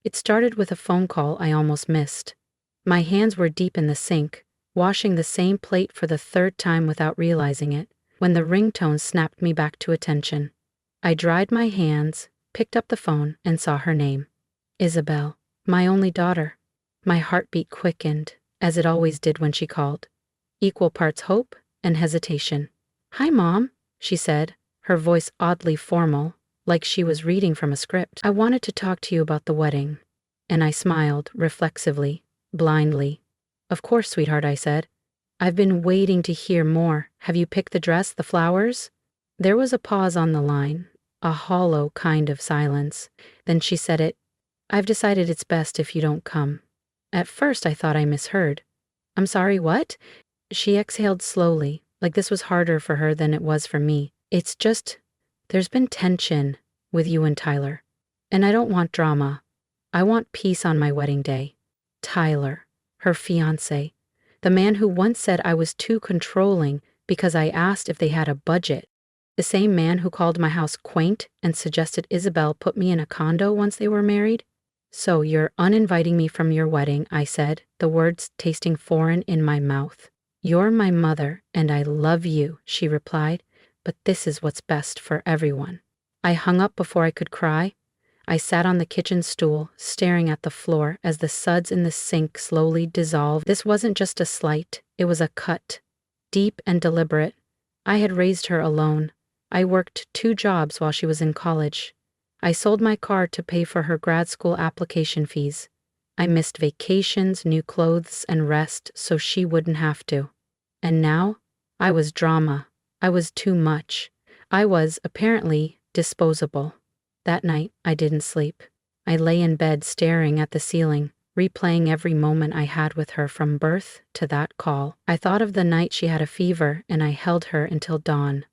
It started with a phone call I almost missed. My hands were deep in the sink, washing the same plate for the third time without realizing it, when the ringtone snapped me back to attention. I dried my hands, picked up the phone, and saw her name. Isabel, my only daughter. My heartbeat quickened, as it always did when she called. Equal parts hope and hesitation. "Hi, Mom," she said, her voice oddly formal, like she was reading from a script. "I wanted to talk to you about the wedding." And I smiled, reflexively, blindly. "Of course, sweetheart," I said. "I've been waiting to hear more. Have you picked the dress, the flowers?" There was a pause on the line, a hollow kind of silence. Then she said it. "I've decided it's best if you don't come." At first I thought I misheard. "I'm sorry, what?" She exhaled slowly, like this was harder for her than it was for me. "It's just, there's been tension with you and Tyler. And I don't want drama. I want peace on my wedding day." Tyler, her fiancé, the man who once said I was too controlling because I asked if they had a budget. The same man who called my house quaint and suggested Isabel put me in a condo once they were married. "So you're uninviting me from your wedding," I said, the words tasting foreign in my mouth. "You're my mother, and I love you," she replied, "but this is what's best for everyone." I hung up before I could cry. I sat on the kitchen stool, staring at the floor as the suds in the sink slowly dissolved. This wasn't just a slight, it was a cut, deep and deliberate. I had raised her alone. I worked 2 jobs while she was in college. I sold my car to pay for her grad school application fees. I missed vacations, new clothes, and rest so she wouldn't have to. And now, I was drama. I was too much. I was, apparently, disposable. That night, I didn't sleep. I lay in bed staring at the ceiling, replaying every moment I had with her from birth to that call. I thought of the night she had a fever and I held her until dawn.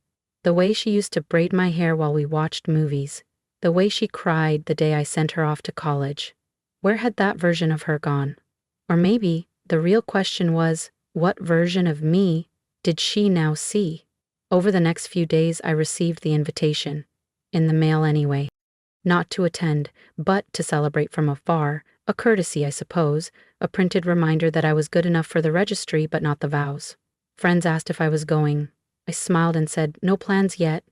The way she used to braid my hair while we watched movies. The way she cried the day I sent her off to college. Where had that version of her gone? Or maybe the real question was, what version of me did she now see? Over the next few days, I received the invitation. In the mail anyway. Not to attend, but to celebrate from afar, a courtesy, I suppose, a printed reminder that I was good enough for the registry but not the vows. Friends asked if I was going. I smiled and said, no plans yet,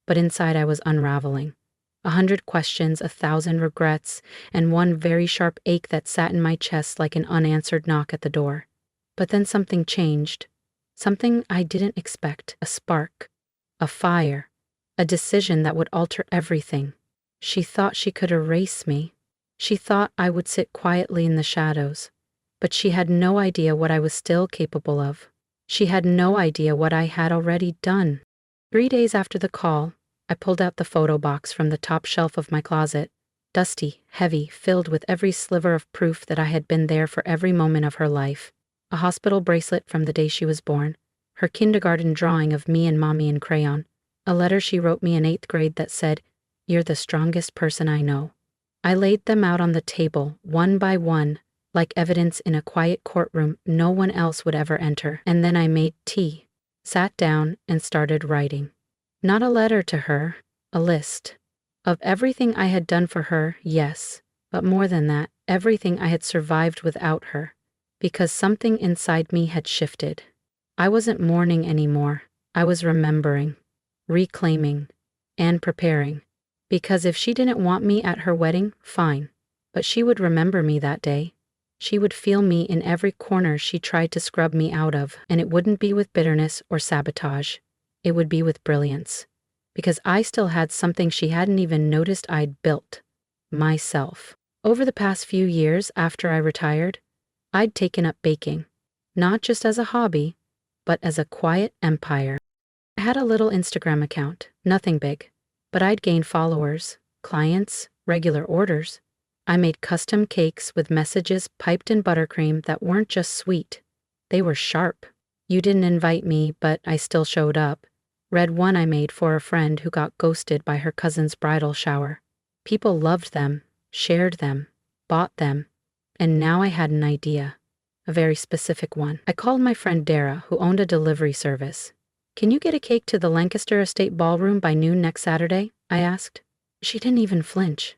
but inside I was unraveling. 100 questions, 1,000 regrets, and one very sharp ache that sat in my chest like an unanswered knock at the door. But then something changed. Something I didn't expect. A spark. A fire. A decision that would alter everything. She thought she could erase me. She thought I would sit quietly in the shadows. But she had no idea what I was still capable of. She had no idea what I had already done. 3 days after the call, I pulled out the photo box from the top shelf of my closet, dusty, heavy, filled with every sliver of proof that I had been there for every moment of her life. A hospital bracelet from the day she was born, her kindergarten drawing of me and Mommy in crayon, a letter she wrote me in 8th grade that said, "You're the strongest person I know." I laid them out on the table, one by one, like evidence in a quiet courtroom no one else would ever enter. And then I made tea, sat down, and started writing. Not a letter to her, a list. Of everything I had done for her, yes, but more than that, everything I had survived without her. Because something inside me had shifted. I wasn't mourning anymore. I was remembering, reclaiming, and preparing. Because if she didn't want me at her wedding, fine. But she would remember me that day. She would feel me in every corner she tried to scrub me out of, and it wouldn't be with bitterness or sabotage. It would be with brilliance. Because I still had something she hadn't even noticed I'd built. Myself. Over the past few years after I retired, I'd taken up baking. Not just as a hobby, but as a quiet empire. I had a little Instagram account, nothing big. But I'd gained followers, clients, regular orders. I made custom cakes with messages piped in buttercream that weren't just sweet. They were sharp. You didn't invite me, but I still showed up. Read one I made for a friend who got ghosted by her cousin's bridal shower. People loved them, shared them, bought them. And now I had an idea. A very specific one. I called my friend Dara, who owned a delivery service. "Can you get a cake to the Lancaster Estate Ballroom by noon next Saturday?" I asked. She didn't even flinch.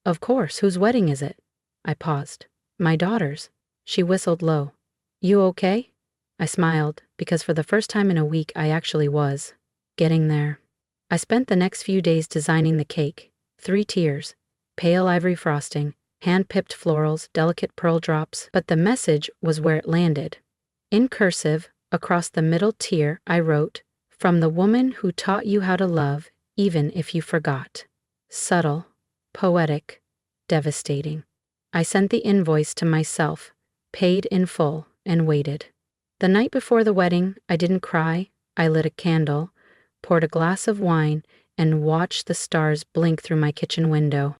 "Of course, whose wedding is it?" I paused. My daughter's. She whistled low. You okay? I smiled, because for the first time in a week I actually was. Getting there. I spent the next few days designing the cake. 3 tiers. Pale ivory frosting, hand-pipped florals, delicate pearl drops, but the message was where it landed. In cursive, across the middle tier, I wrote, "From the woman who taught you how to love, even if you forgot." Subtle, poetic, devastating. I sent the invoice to myself, paid in full, and waited. The night before the wedding, I didn't cry. I lit a candle, poured a glass of wine, and watched the stars blink through my kitchen window.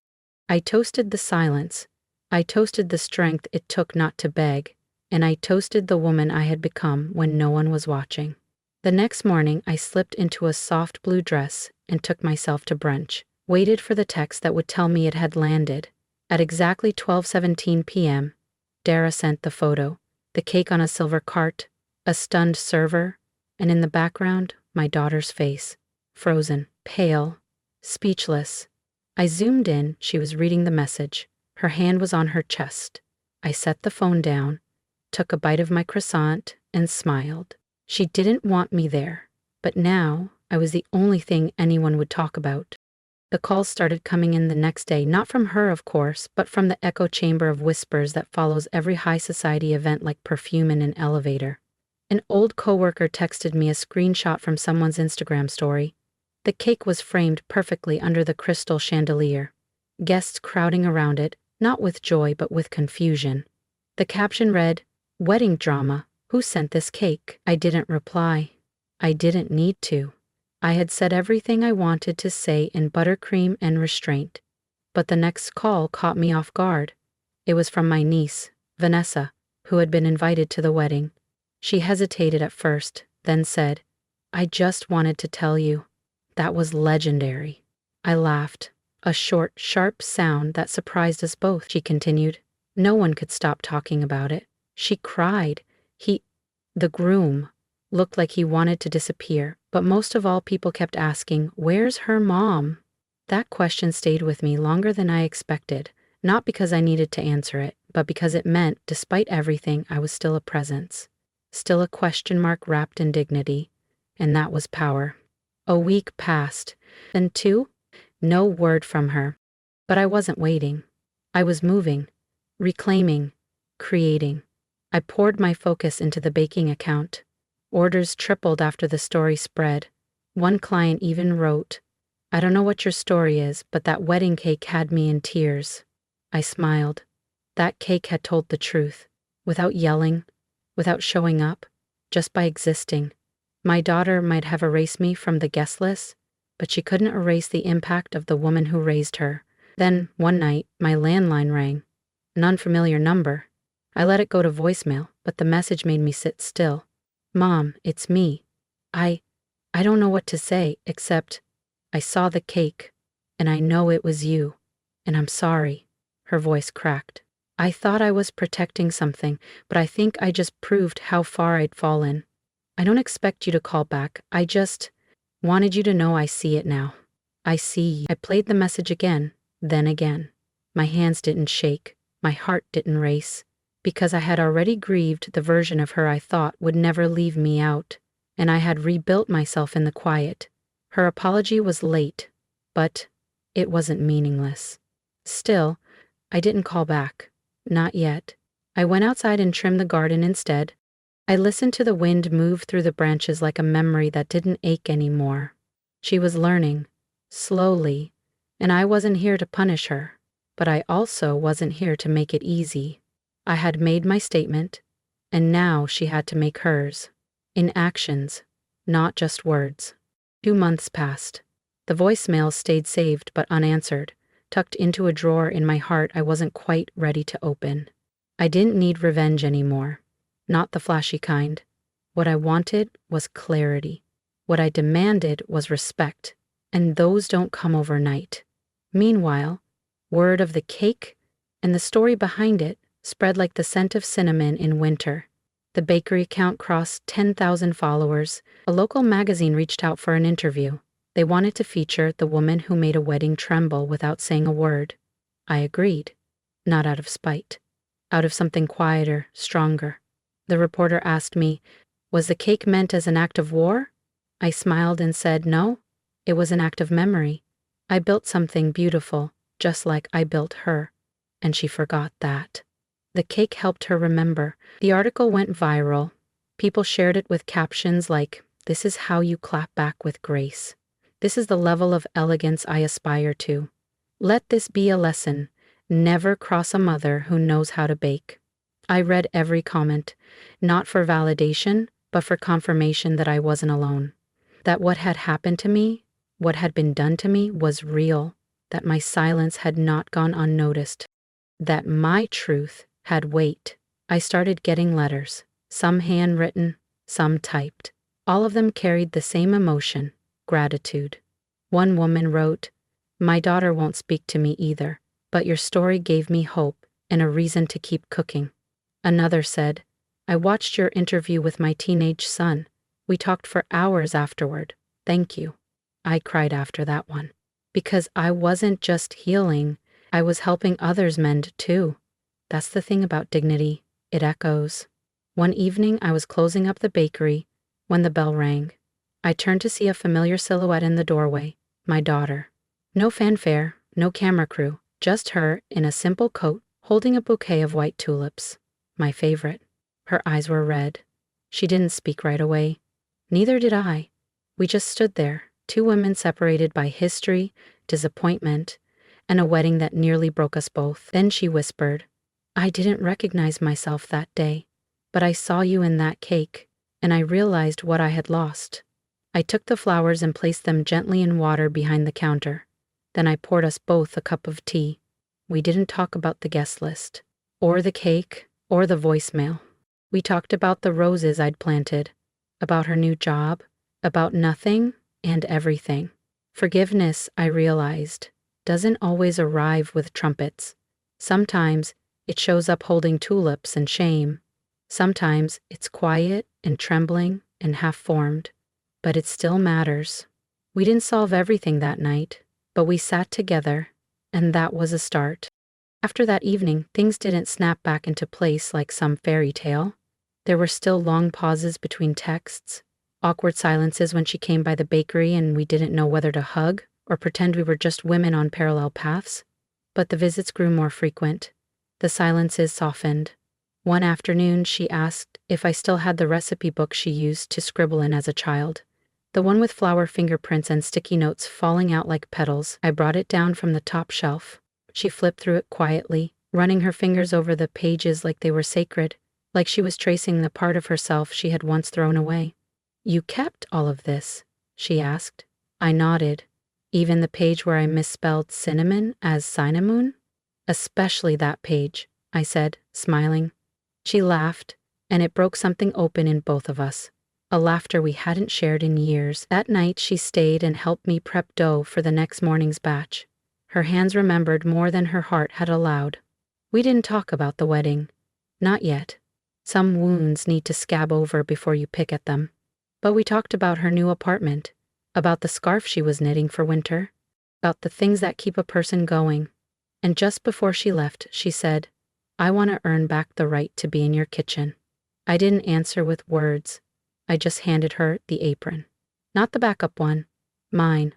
I toasted the silence. I toasted the strength it took not to beg, and I toasted the woman I had become when no one was watching. The next morning, I slipped into a soft blue dress and took myself to brunch, waited for the text that would tell me it had landed. At exactly 12:17 p.m., Dara sent the photo, the cake on a silver cart, a stunned server, and in the background, my daughter's face, frozen, pale, speechless. I zoomed in. She was reading the message. Her hand was on her chest. I set the phone down, took a bite of my croissant, and smiled. She didn't want me there, but now I was the only thing anyone would talk about. The calls started coming in the next day, not from her, of course, but from the echo chamber of whispers that follows every high society event like perfume in an elevator. An old coworker texted me a screenshot from someone's Instagram story. The cake was framed perfectly under the crystal chandelier. Guests crowding around it, not with joy but with confusion. The caption read, "Wedding drama. Who sent this cake?" I didn't reply. I didn't need to. I had said everything I wanted to say in buttercream and restraint. But the next call caught me off guard. It was from my niece, Vanessa, who had been invited to the wedding. She hesitated at first, then said, "I just wanted to tell you." That was legendary. I laughed. A short, sharp sound that surprised us both, she continued. No one could stop talking about it. She cried. The groom, looked like he wanted to disappear, but most of all people kept asking, "Where's her mom?" That question stayed with me longer than I expected, not because I needed to answer it, but because it meant, despite everything, I was still a presence. Still a question mark wrapped in dignity, and that was power. A week passed, then 2. No word from her. But I wasn't waiting. I was moving, reclaiming, creating. I poured my focus into the baking account. Orders tripled after the story spread. One client even wrote, "I don't know what your story is, but that wedding cake had me in tears." I smiled. That cake had told the truth, without yelling, without showing up, just by existing. My daughter might have erased me from the guest list, but she couldn't erase the impact of the woman who raised her. Then, one night, my landline rang. An unfamiliar number. I let it go to voicemail, but the message made me sit still. "Mom, it's me. I don't know what to say, except I saw the cake, and I know it was you, and I'm sorry." Her voice cracked. I thought I was protecting something, but I think I just proved how far I'd fallen. "I don't expect you to call back. I just wanted you to know I see it now. I see." I played the message again, then again. My hands didn't shake. My heart didn't race. Because I had already grieved the version of her I thought would never leave me out, and I had rebuilt myself in the quiet. Her apology was late, but it wasn't meaningless. Still, I didn't call back. Not yet. I went outside and trimmed the garden instead. I listened to the wind move through the branches like a memory that didn't ache anymore. She was learning, slowly, and I wasn't here to punish her, but I also wasn't here to make it easy. I had made my statement, and now she had to make hers. In actions, not just words. 2 months passed. The voicemail stayed saved but unanswered, tucked into a drawer in my heart I wasn't quite ready to open. I didn't need revenge anymore. Not the flashy kind. What I wanted was clarity. What I demanded was respect, and those don't come overnight. Meanwhile, word of the cake and the story behind it spread like the scent of cinnamon in winter. The bakery account crossed 10,000 followers. A local magazine reached out for an interview. They wanted to feature the woman who made a wedding tremble without saying a word. I agreed. not out of spite, out of something quieter, stronger. The reporter asked me, was the cake meant as an act of war? I smiled and said, no, it was an act of memory. I built something beautiful, just like I built her. And she forgot that. The cake helped her remember. The article went viral. People shared it with captions like, "This is how you clap back with grace. This is the level of elegance I aspire to. Let this be a lesson. Never cross a mother who knows how to bake." I read every comment, not for validation, but for confirmation that I wasn't alone. That what had happened to me, what had been done to me, was real. That my silence had not gone unnoticed. That my truth had weight. I started getting letters, some handwritten, some typed. All of them carried the same emotion, gratitude. One woman wrote, "My daughter won't speak to me either, but your story gave me hope and a reason to keep cooking." Another said, "I watched your interview with my teenage son. We talked for hours afterward. Thank you." I cried after that one. Because I wasn't just healing, I was helping others mend too. That's the thing about dignity. It echoes. One evening I was closing up the bakery when the bell rang. I turned to see a familiar silhouette in the doorway, my daughter. No fanfare, no camera crew, just her in a simple coat holding a bouquet of white tulips. My favorite. Her eyes were red. She didn't speak right away. Neither did I. We just stood there, two women separated by history, disappointment, and a wedding that nearly broke us both. Then she whispered, "I didn't recognize myself that day, but I saw you in that cake, and I realized what I had lost." I took the flowers and placed them gently in water behind the counter. Then I poured us both a cup of tea. We didn't talk about the guest list, or the cake, or the voicemail. We talked about the roses I'd planted, about her new job, about nothing and everything. Forgiveness, I realized, doesn't always arrive with trumpets. Sometimes it shows up holding tulips and shame. Sometimes it's quiet and trembling and half-formed, but it still matters. We didn't solve everything that night, but we sat together, and that was a start. After that evening, things didn't snap back into place like some fairy tale. There were still long pauses between texts, awkward silences when she came by the bakery and we didn't know whether to hug or pretend we were just women on parallel paths. But the visits grew more frequent. The silences softened. One afternoon, she asked if I still had the recipe book she used to scribble in as a child. The one with flower fingerprints and sticky notes falling out like petals. I brought it down from the top shelf. She flipped through it quietly, running her fingers over the pages like they were sacred, like she was tracing the part of herself she had once thrown away. "You kept all of this?" she asked. I nodded. "Even the page where I misspelled cinnamon as cinnamon?" "Especially that page," I said, smiling. She laughed, and it broke something open in both of us, a laughter we hadn't shared in years. That night she stayed and helped me prep dough for the next morning's batch. Her hands remembered more than her heart had allowed. We didn't talk about the wedding. Not yet. Some wounds need to scab over before you pick at them. But we talked about her new apartment, about the scarf she was knitting for winter, about the things that keep a person going. And just before she left, she said, "I want to earn back the right to be in your kitchen." I didn't answer with words. I just handed her the apron. Not the backup one. Mine.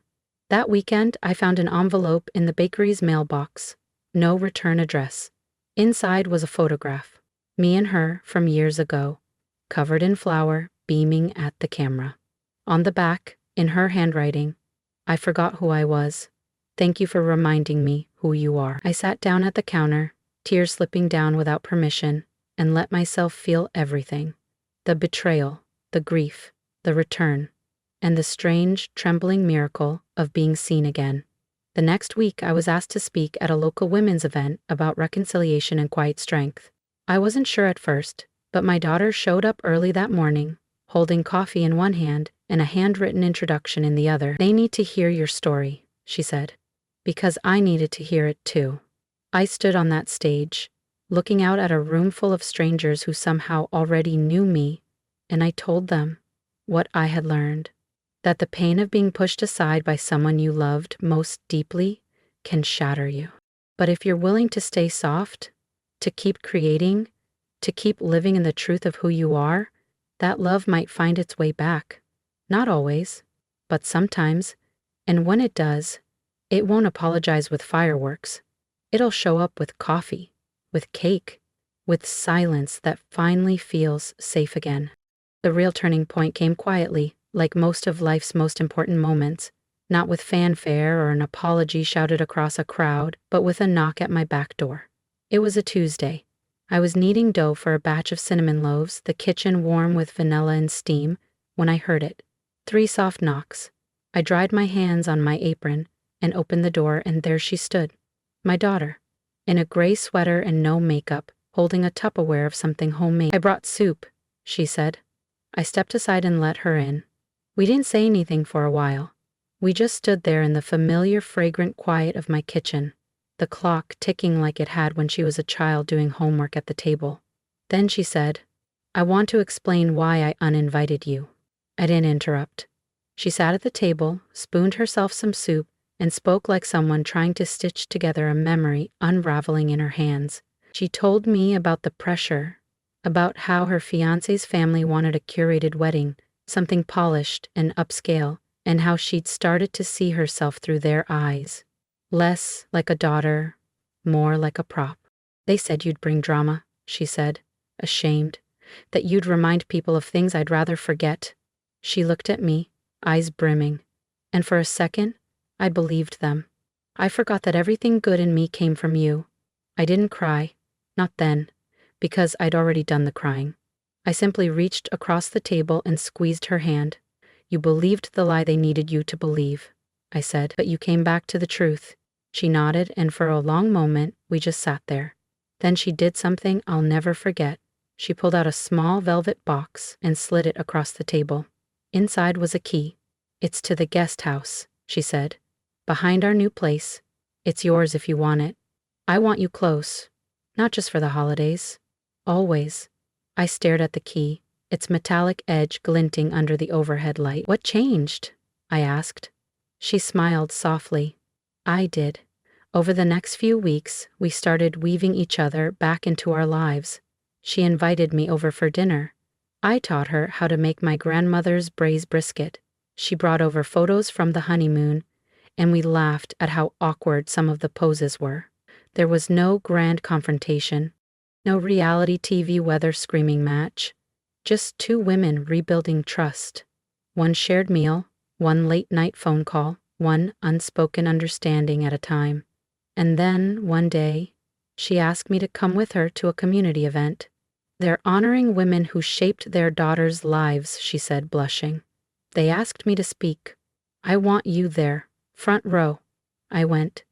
That weekend, I found an envelope in the bakery's mailbox. No return address. Inside was a photograph. Me and her from years ago. Covered in flour, beaming at the camera. On the back, in her handwriting, "I forgot who I was. Thank you for reminding me who you are." I sat down at the counter, tears slipping down without permission, and let myself feel everything. The betrayal, the grief, the return, and the strange, trembling miracle of being seen again. The next week, I was asked to speak at a local women's event about reconciliation and quiet strength. I wasn't sure at first, but my daughter showed up early that morning, holding coffee in one hand and a handwritten introduction in the other. "They need to hear your story," she said, because I needed to hear it too. I stood on that stage, looking out at a room full of strangers who somehow already knew me, and I told them what I had learned. That the pain of being pushed aside by someone you loved most deeply can shatter you. But if you're willing to stay soft, to keep creating, to keep living in the truth of who you are, that love might find its way back. Not always, but sometimes. And when it does, it won't apologize with fireworks. It'll show up with coffee, with cake, with silence that finally feels safe again. The real turning point came quietly, like most of life's most important moments, not with fanfare or an apology shouted across a crowd, but with a knock at my back door. It was a Tuesday. I was kneading dough for a batch of cinnamon loaves, the kitchen warm with vanilla and steam, when I heard it. 3 soft knocks. I dried my hands on my apron and opened the door, and there she stood, my daughter, in a gray sweater and no makeup, holding a Tupperware of something homemade. "I brought soup," she said. I stepped aside and let her in. We didn't say anything for a while. We just stood there in the familiar, fragrant quiet of my kitchen, the clock ticking like it had when she was a child doing homework at the table. Then she said, "I want to explain why I uninvited you." I didn't interrupt. She sat at the table, spooned herself some soup, and spoke like someone trying to stitch together a memory unraveling in her hands. She told me about the pressure, about how her fiancé's family wanted a curated wedding, something polished and upscale, and how she'd started to see herself through their eyes. Less like a daughter, more like a prop. "They said you'd bring drama," she said, ashamed, "that you'd remind people of things I'd rather forget." She looked at me, eyes brimming, and for a second, I believed them. I forgot that everything good in me came from you. I didn't cry, not then, because I'd already done the crying. I simply reached across the table and squeezed her hand. "You believed the lie they needed you to believe," I said, "but you came back to the truth." She nodded, and for a long moment, we just sat there. Then she did something I'll never forget. She pulled out a small velvet box and slid it across the table. Inside was a key. "It's to the guest house," she said. "Behind our new place. It's yours if you want it. I want you close. Not just for the holidays. Always." I stared at the key, its metallic edge glinting under the overhead light. "What changed?" I asked. She smiled softly. "I did. Over the next few weeks, we started weaving each other back into our lives. She invited me over for dinner. I taught her how to make my grandmother's braised brisket. She brought over photos from the honeymoon, and we laughed at how awkward some of the poses were. There was no grand confrontation, no reality TV weather screaming match, just 2 women rebuilding trust. One shared meal, one late-night phone call, one unspoken understanding at a time. And then, one day, she asked me to come with her to a community event. "They're honoring women who shaped their daughters' lives," she said, blushing. "They asked me to speak. I want you there, front row." I went.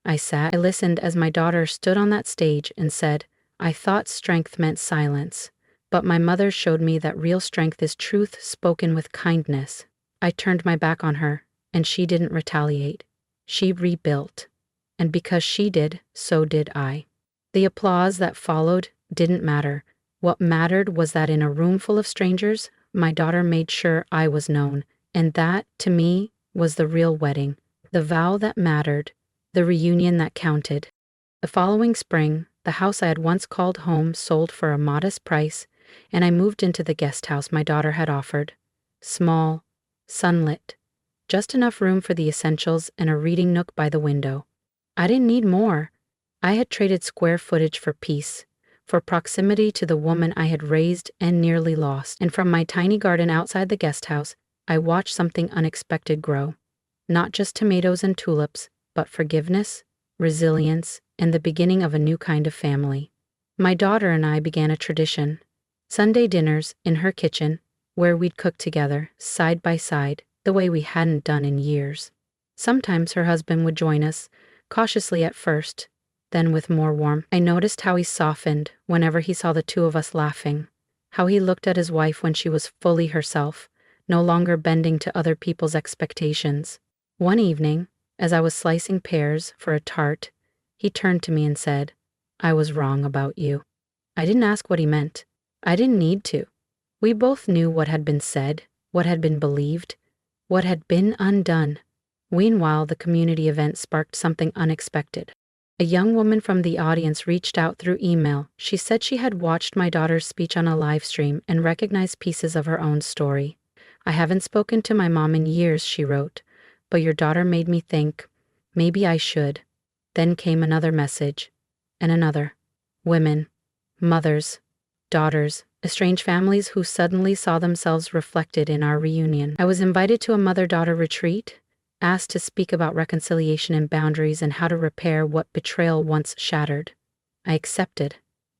I sat. I listened as my daughter stood on that stage and said, "I thought strength meant silence, but my mother showed me that real strength is truth spoken with kindness." I turned my back on her, and she didn't retaliate. She rebuilt. And because she did, so did I. The applause that followed didn't matter. What mattered was that in a room full of strangers, my daughter made sure I was known, and that, to me, was the real wedding, the vow that mattered, the reunion that counted. The following spring, the house I had once called home sold for a modest price, and I moved into the guest house my daughter had offered. Small, sunlit, just enough room for the essentials and a reading nook by the window. I didn't need more. I had traded square footage for peace, for proximity to the woman I had raised and nearly lost. And from my tiny garden outside the guest house, I watched something unexpected grow. Not just tomatoes and tulips, but forgiveness, resilience, and the beginning of a new kind of family. My daughter and I began a tradition. Sunday dinners in her kitchen, where we'd cook together, side by side, the way we hadn't done in years. Sometimes her husband would join us, cautiously at first, then with more warmth. I noticed how he softened whenever he saw the 2 of us laughing, how he looked at his wife when she was fully herself, no longer bending to other people's expectations. One evening, as I was slicing pears for a tart, he turned to me and said, "I was wrong about you." I didn't ask what he meant. I didn't need to. We both knew what had been said, what had been believed, what had been undone. Meanwhile, the community event sparked something unexpected. A young woman from the audience reached out through email. She said she had watched my daughter's speech on a live stream and recognized pieces of her own story. I haven't spoken to my mom in years, she wrote, but your daughter made me think, maybe I should. Then came another message, and another. Women, mothers, daughters, estranged families who suddenly saw themselves reflected in our reunion. I was invited to a mother-daughter retreat, asked to speak about reconciliation and boundaries and how to repair what betrayal once shattered. I accepted,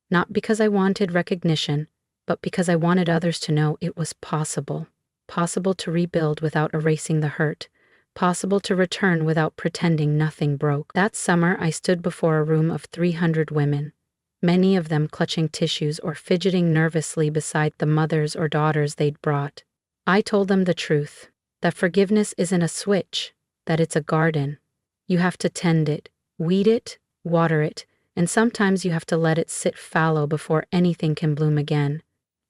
not because I wanted recognition, but because I wanted others to know it was possible. Possible to rebuild without erasing the hurt. Possible to return without pretending nothing broke. That summer, I stood before a room of 300 women, many of them clutching tissues or fidgeting nervously beside the mothers or daughters they'd brought. I told them the truth, that forgiveness isn't a switch, that it's a garden. You have to tend it, weed it, water it, and sometimes you have to let it sit fallow before anything can bloom again.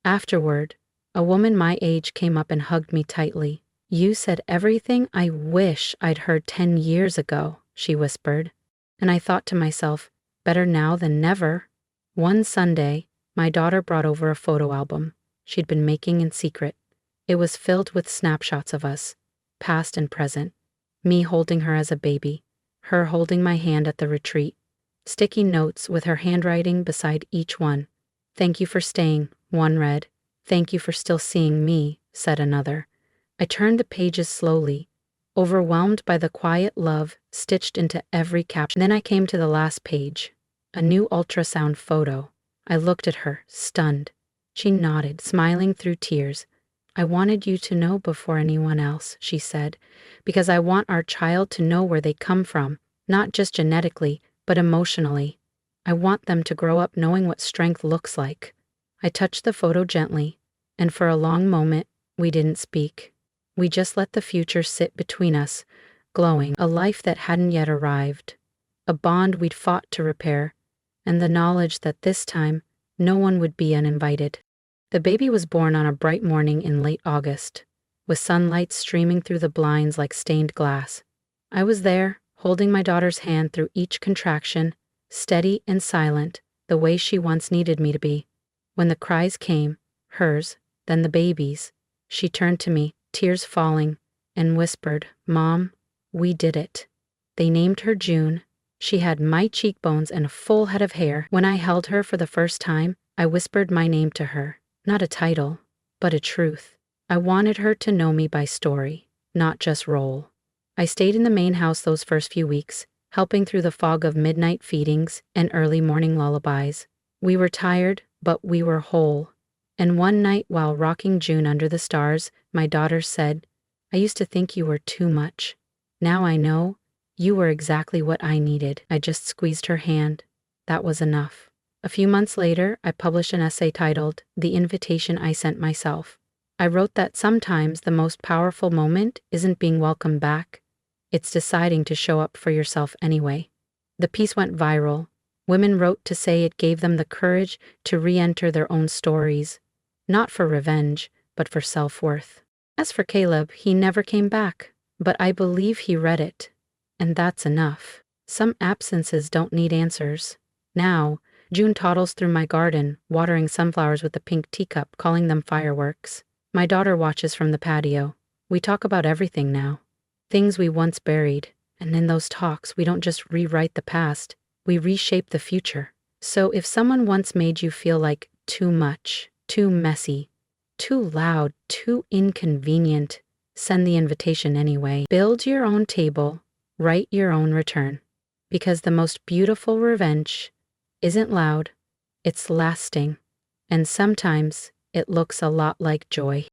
Afterward, a woman my age came up and hugged me tightly. You said everything I wish I'd heard 10 years ago, she whispered. And I thought to myself, better now than never. One Sunday, my daughter brought over a photo album she'd been making in secret. It was filled with snapshots of us, past and present. Me holding her as a baby, her holding my hand at the retreat. Sticky notes with her handwriting beside each one. Thank you for staying, one read. Thank you for still seeing me, said another. I turned the pages slowly, overwhelmed by the quiet love stitched into every caption. Then I came to the last page, a new ultrasound photo. I looked at her, stunned. She nodded, smiling through tears. I wanted you to know before anyone else, she said, because I want our child to know where they come from, not just genetically, but emotionally. I want them to grow up knowing what strength looks like. I touched the photo gently, and for a long moment, we didn't speak. We just let the future sit between us, glowing, a life that hadn't yet arrived, a bond we'd fought to repair, and the knowledge that this time, no one would be uninvited. The baby was born on a bright morning in late August, with sunlight streaming through the blinds like stained glass. I was there, holding my daughter's hand through each contraction, steady and silent, the way she once needed me to be. When the cries came, hers, then the baby's, she turned to me, tears falling, and whispered, Mom, we did it. They named her June. She had my cheekbones and a full head of hair. When I held her for the first time, I whispered my name to her, not a title, but a truth. I wanted her to know me by story, not just role. I stayed in the main house those first few weeks, helping through the fog of midnight feedings and early morning lullabies. We were tired, but we were whole. And one night while rocking June under the stars, my daughter said, I used to think you were too much. Now I know you were exactly what I needed. I just squeezed her hand. That was enough. A few months later, I published an essay titled, The Invitation I Sent Myself. I wrote that sometimes the most powerful moment isn't being welcomed back. It's deciding to show up for yourself anyway. The piece went viral. Women wrote to say it gave them the courage to re-enter their own stories, not for revenge, but for self-worth. As for Caleb, he never came back, but I believe he read it, and that's enough. Some absences don't need answers. Now, June toddles through my garden, watering sunflowers with a pink teacup, calling them fireworks. My daughter watches from the patio. We talk about everything now. Things we once buried, and in those talks, we don't just rewrite the past, we reshape the future. So if someone once made you feel like too much, too messy, too loud, too inconvenient, send the invitation anyway. Build your own table, write your own return. Because the most beautiful revenge isn't loud, it's lasting, and sometimes it looks a lot like joy.